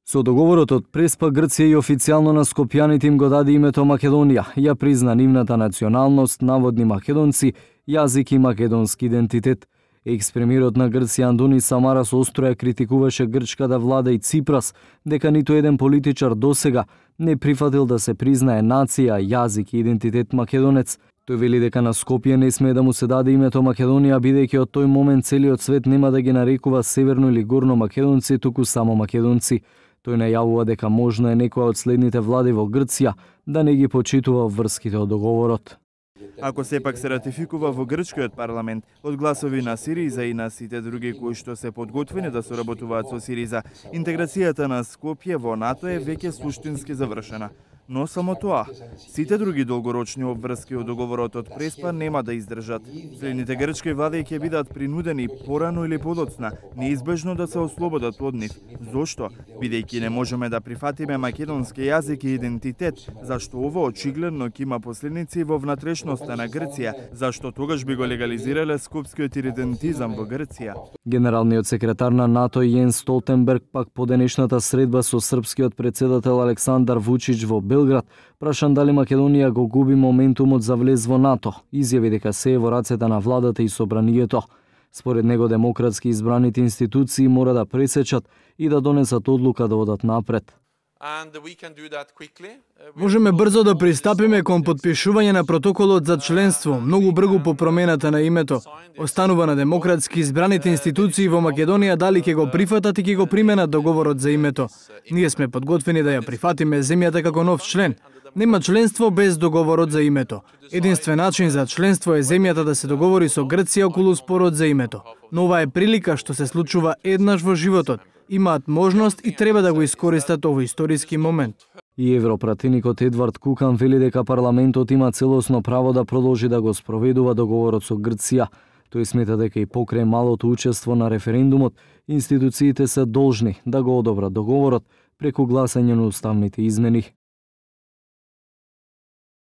Со договорот од Преспа, Грција и официјално на скопјаните им го даде името Македонија, ја призна нивната националност, наводни македонци, јазик и македонски идентитет. Екс-премиерот на Грција Андони Самара со остро ја критикуваше грчката влада и Ципрас дека ниту еден политичар досега не прифатил да се признае нација, јазик и идентитет македонец. Тој вели дека на Скопје не смее да му се даде името Македонија, бидејќи од тој момент целиот свет нема да ги нарекува северно или горно македонци, туку само македонци. Тој најавува дека можно е некоја од следните влади во Грција да не ги почитува врските од договорот. Ако сепак се ратификува во грчкиот парламент, од гласови на Сириза и на сите други кои што се подготвени да соработуваат со Сириза, интеграцијата на Скопје во НАТО е веќе суштински завршена. Но само тоа, сите други долгорочни обврски од договорот од Преспа нема да издржат. Следните грчки влади ќе бидат принудени порано или подоцна неизбежно да се ослободат од нив. Зошто? Бидејќи не можеме да прифатиме македонски јазик и идентитет, зашто ова очигледно ќе има последици во внатрешноста на Грција, зашто тогаш би го легализирале скопскиот идентизам во Грција. Генералниот секретар на НАТО Јенс Столтенберг пак по денешната средба со српскиот председател Александар Вучич во Белград, прашан дали Македонија го губи моментумот за влез во НАТО, изјави дека се е во рацете на владата и собранието. Според него демократски избраните институции мора да пресечат и да донесат одлука да одат напред. Можеме брзо да пристапиме кон потпишување на протоколот за членство, многу брзо по промената на името. Останува на демократски избраните институции во Македонија дали ќе го прифатат и ќе го применат договорот за името. Ние сме подготвени да ја прифатиме земјата како нов член. Нема членство без договорот за името. Единствен начин за членство е земјата да се договори со Грција околу спорот за името. Но ова е прилика што се случува еднаш во животот. Имаат можност и треба да го искористат овој историски момент. И европратеникот Едвард Кукан вели дека парламентот има целосно право да продолжи да го спроведува договорот со Грција. Тој смета дека и покрај малото учество на референдумот, институциите се должни да го одобрат договорот преку гласање на уставните измени.